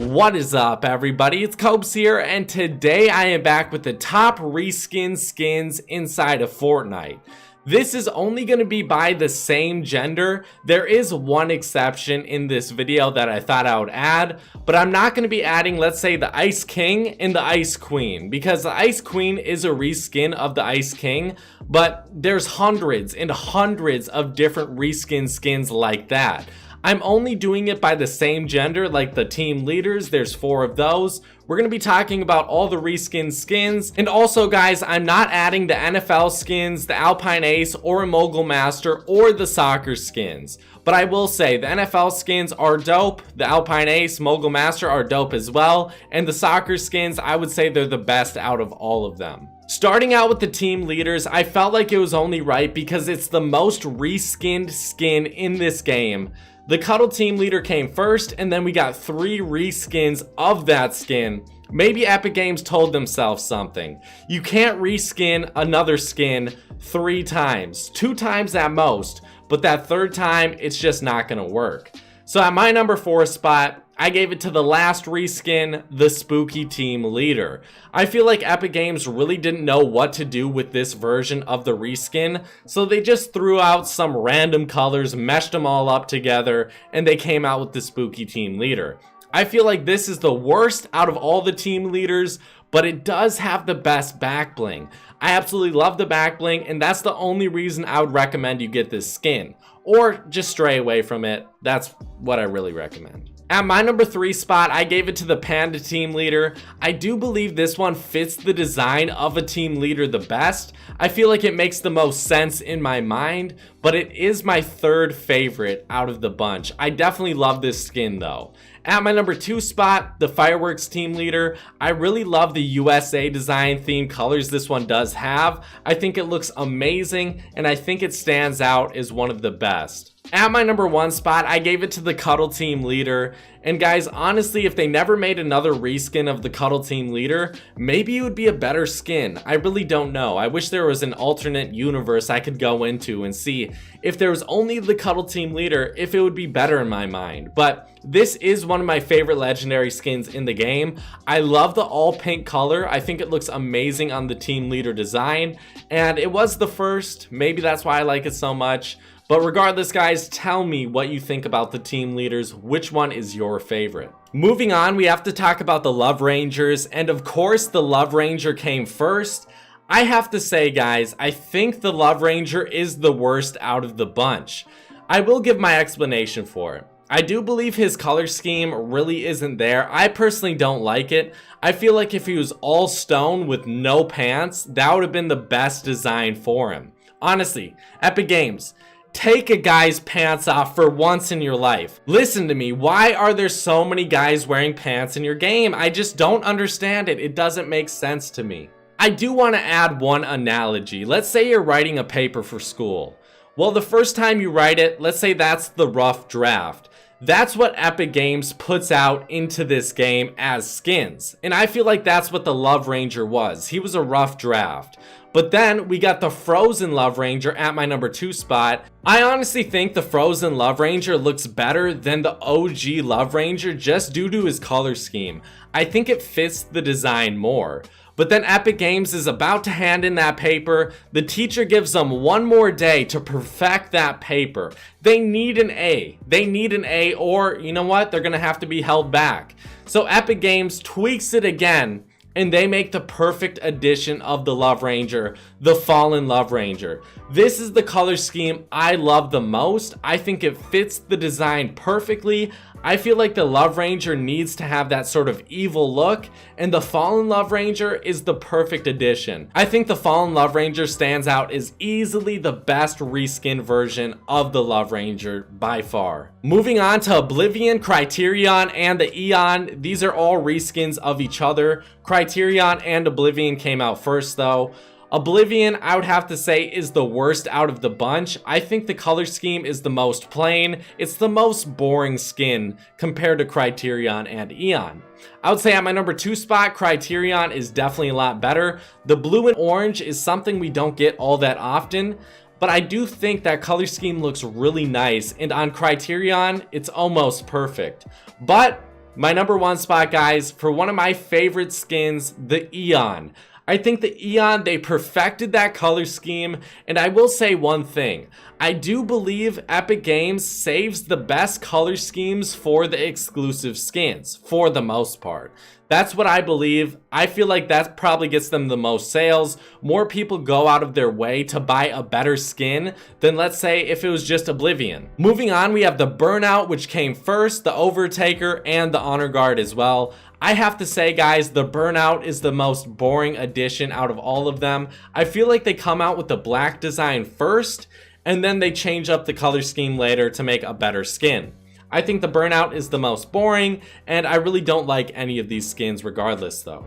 What is up, everybody? It's Copes here, and today I am back with the top reskin skins inside of Fortnite. This is only going to be by the same gender. There is one exception in this video that I thought I would add, but I'm not going to be adding, let's say, the Ice King and the Ice Queen, because the Ice Queen is a reskin of the Ice King, but there's hundreds and hundreds of different reskin skins like that. I'm only doing it by the same gender, like the team leaders. There's 4 of those. We're going to be talking about all the reskin skins. And also, guys, I'm not adding the NFL skins, the Alpine Ace, or a Mogul Master, or the soccer skins. But I will say, the NFL skins are dope. The Alpine Ace, Mogul Master are dope as well. And the soccer skins, I would say they're the best out of all of them. Starting out with the team leaders, I felt like it was only right because it's the most reskinned skin in this game. The Cuddle team leader came first, and then we got 3 reskins of that skin. Maybe Epic Games told themselves something. You can't reskin another skin 3 times, 2 times at most, but that 3rd time, it's just not gonna work. So at my number 4 spot, I gave it to the last reskin, the Spooky Team Leader. I feel like Epic Games really didn't know what to do with this version of the reskin, so they just threw out some random colors, meshed them all up together, and they came out with the Spooky Team Leader. I feel like this is the worst out of all the team leaders, but it does have the best back bling. I absolutely love the back bling, and that's the only reason I would recommend you get this skin. Or just stray away from it. That's what I really recommend. At my number 3 spot, I gave it to the Panda team leader. I do believe this one fits the design of a team leader the best. I feel like it makes the most sense in my mind, but it is my 3rd favorite out of the bunch. I definitely love this skin though. At my number 2 spot, the Fireworks team leader, I really love the USA design theme colors this one does have. I think it looks amazing, and I think it stands out as one of the best. At my number 1 spot, I gave it to the Cuddle team leader. And guys, honestly, if they never made another reskin of the Cuddle team leader, maybe it would be a better skin. I really don't know. I wish there was an alternate universe I could go into and see if there was only the Cuddle team leader, if it would be better in my mind. But this is one of my favorite legendary skins in the game. I love the all pink color. I think it looks amazing on the team leader design. And it was the first. Maybe that's why I like it so much. But regardless, guys, tell me what you think about the team leaders. Which one is your favorite? Moving on, we have to talk about the Love Rangers. And of course, the Love Ranger came first. I have to say, guys, I think the Love Ranger is the worst out of the bunch. I will give my explanation for it. I do believe his color scheme really isn't there. I personally don't like it. I feel like if he was all stone with no pants, that would have been the best design for him. Honestly, Epic Games, take a guy's pants off for once in your life. Listen to me, why are there so many guys wearing pants in your game? I just don't understand it. It doesn't make sense to me. I do want to add one analogy. Let's say you're writing a paper for school. Well, the first time you write it, let's say that's the rough draft. That's what Epic Games puts out into this game as skins. And I feel like that's what the Love Ranger was. He was a rough draft. But then we got the Frozen Love Ranger at my number 2 spot. I honestly think the Frozen Love Ranger looks better than the OG Love Ranger just due to his color scheme. I think it fits the design more. But then Epic Games is about to hand in that paper. The teacher gives them one more day to perfect that paper. They need an A. They need an A, or you know what? They're going to have to be held back. So Epic Games tweaks it again, and they make the perfect edition of the Love Ranger, the Fallen Love Ranger. This is the color scheme I love the most. I think it fits the design perfectly. I feel like the Love Ranger needs to have that sort of evil look, and the Fallen Love Ranger is the perfect addition. I think the Fallen Love Ranger stands out as easily the best reskin version of the Love Ranger by far. Moving on to Oblivion, Criterion, and the Eon. These are all reskins of each other. Criterion and Oblivion came out first though. Oblivion, I would have to say, is the worst out of the bunch. I think the color scheme is the most plain. It's the most boring skin compared to Criterion and Eon. I would say at my number 2 spot, Criterion is definitely a lot better. The blue and orange is something we don't get all that often, but I do think that color scheme looks really nice, and on Criterion, it's almost perfect. But My number one spot, guys, for one of my favorite skins, the Eon. I think the Eon, they perfected that color scheme, and I will say one thing. I do believe Epic Games saves the best color schemes for the exclusive skins, for the most part. That's what I believe. I feel like that probably gets them the most sales. More people go out of their way to buy a better skin than, let's say, if it was just Oblivion. Moving on, we have the Burnout, which came first, the Overtaker, and the Honor Guard as well. I have to say, guys, the Burnout is the most boring addition out of all of them. I feel like they come out with the black design first, and then they change up the color scheme later to make a better skin. I think the Burnout is the most boring, and I really don't like any of these skins regardless though.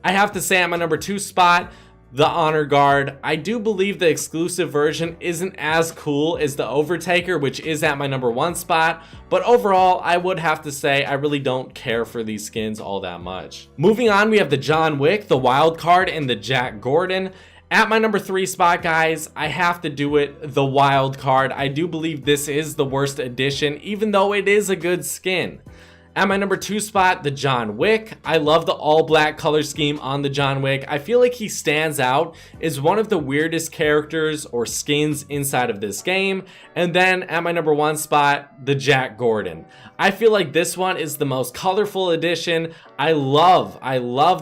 I have to say, at my number 2 spot, the Honor Guard. I do believe the exclusive version isn't as cool as the Overtaker, which is at my number 1 spot, but overall, I would have to say I really don't care for these skins all that much. Moving on, we have the John Wick, the Wild Card, and the Jack Gordon. At my number 3 spot, guys, I have to do it, the Wild Card. I do believe this is the worst addition, even though it is a good skin. At my number 2 spot, the John Wick. I love the all black color scheme on the John Wick. I feel like he stands out as one of the weirdest characters or skins inside of this game. And then at my number 1 spot, the Jack Gordon. I feel like this one is the most colorful addition. I love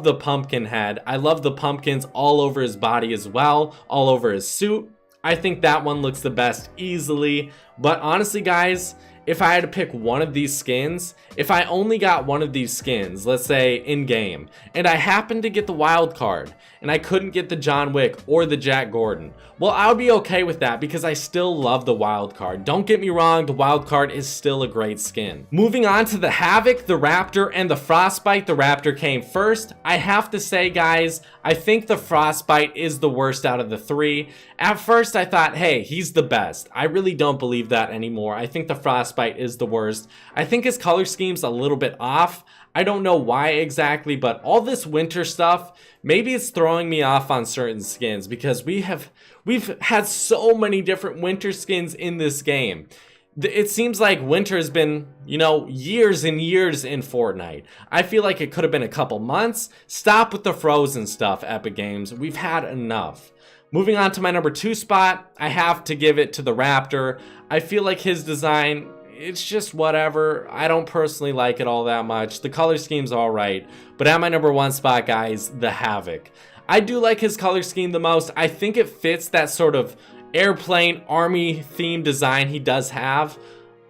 the pumpkin head. I love the pumpkins all over his body as well, all over his suit. I think that one looks the best easily. But honestly, guys, if I had to pick one of these skins, if I only got one of these skins, let's say in game, and I happened to get the Wild Card, and I couldn't get the John Wick or the Jack Gordon, well, I would be okay with that because I still love the Wild Card. Don't get me wrong, the Wild Card is still a great skin. Moving on to the Havoc, the Raptor, and the Frostbite. The Raptor came first. I have to say, guys, I think the Frostbite is the worst out of the 3. At first, I thought, hey, he's the best. I really don't believe that anymore. I think the Frostbite is the worst. I think his color scheme's a little bit off. I don't know why exactly, but all this winter stuff, maybe it's throwing me off on certain skins because we've had so many different winter skins in this game. It seems like winter has been, years and years in Fortnite. I feel like it could have been a couple months. Stop with the frozen stuff, Epic Games. We've had enough. Moving on to my number 2 spot, I have to give it to the Raptor. I feel like his design, it's just whatever. I don't personally like it all that much. The color scheme's alright. But at my number 1 spot, guys, the Havoc. I do like his color scheme the most. I think it fits that sort of airplane army themed design he does have.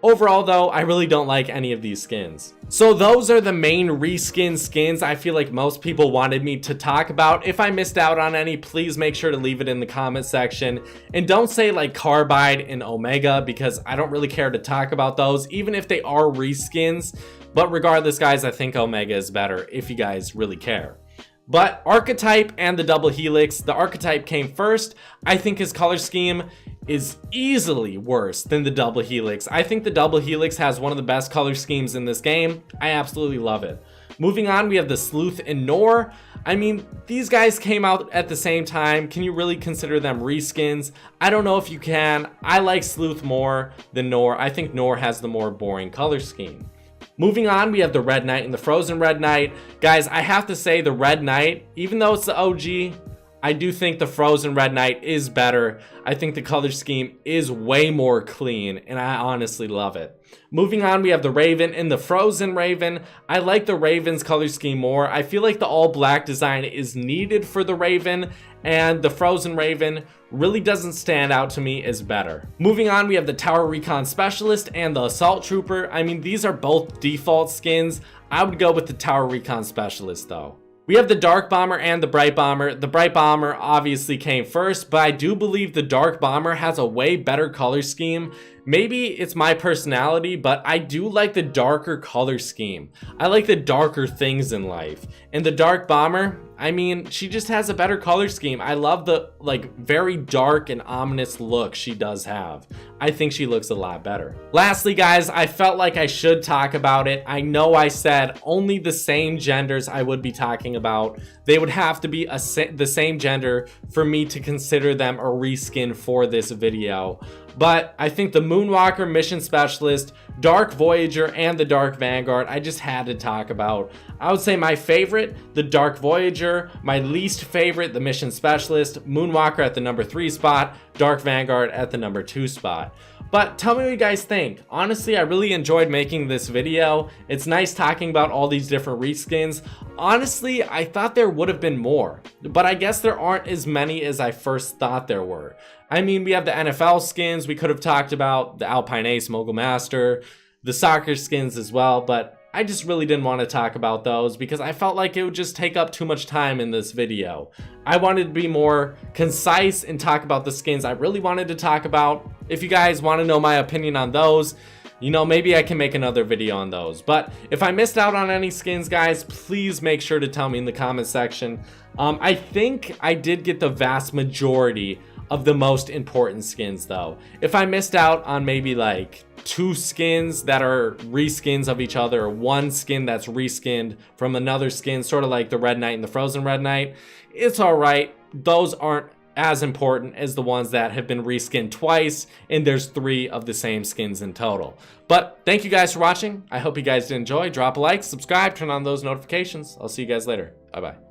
Overall though, I really don't like any of these skins. So those are the main reskin skins I feel like most people wanted me to talk about. If I missed out on any, please make sure to leave it in the comment section. And don't say like Carbide and Omega because I don't really care to talk about those, even if they are reskins. But regardless, guys, I think Omega is better if you guys really care. But Archetype and the Double Helix, the Archetype came first. I think his color scheme is easily worse than the Double Helix. I think the Double Helix has one of the best color schemes in this game. I absolutely love it. Moving on, we have the Sleuth and Nor. I mean, these guys came out at the same time. Can you really consider them reskins? I don't know if you can. I like Sleuth more than Nor. I think Nor has the more boring color scheme. Moving on, we have the Red Knight and the Frozen Red Knight. Guys, I have to say the Red Knight, even though it's the OG, I do think the Frozen Red Knight is better. I think the color scheme is way more clean, and I honestly love it. Moving on, we have the Raven and the Frozen Raven. I like the Raven's color scheme more. I feel like the all black design is needed for the Raven, and the Frozen Raven really doesn't stand out to me as better. Moving on, we have the Tower Recon Specialist and the Assault Trooper. I mean, these are both default skins. I would go with the Tower Recon Specialist though. We have the Dark Bomber and the Bright Bomber. The Bright Bomber obviously came first, but I do believe the Dark Bomber has a way better color scheme. Maybe it's my personality, but I do like the darker color scheme. I like the darker things in life. And the Dark Bomber, I mean, she just has a better color scheme. I love the like very dark and ominous look she does have. I think she looks a lot better. Lastly, guys, I felt like I should talk about it. I know I said only the same genders I would be talking about. They would have to be the same gender for me to consider them a reskin for this video. But I think the Moonwalker, Mission Specialist, Dark Voyager, and the Dark Vanguard, I just had to talk about. I would say my favorite, the Dark Voyager, my least favorite, the Mission Specialist, Moonwalker at the number 3 spot, Dark Vanguard at the number 2 spot. But tell me what you guys think. Honestly, I really enjoyed making this video. It's nice talking about all these different reskins. Honestly, I thought there would have been more, but I guess there aren't as many as I first thought there were. I mean, we have the NFL skins. We could have talked about the Alpine Ace, Mogul Master, the soccer skins as well, but I just really didn't want to talk about those because I felt like it would just take up too much time in this video. I wanted to be more concise and talk about the skins I really wanted to talk about. If you guys want to know my opinion on those, you know, maybe I can make another video on those. But if I missed out on any skins, guys, please make sure to tell me in the comment section. I think I did get the vast majority of the most important skins though. If I missed out on maybe like 2 skins that are reskins of each other, or 1 skin that's reskinned from another skin, sort of like the Red Knight and the Frozen Red Knight, it's alright. Those aren't as important as the ones that have been reskinned twice, and there's 3 of the same skins in total. But thank you guys for watching. I hope you guys did enjoy. Drop a like, subscribe, turn on those notifications. I'll see you guys later. Bye bye.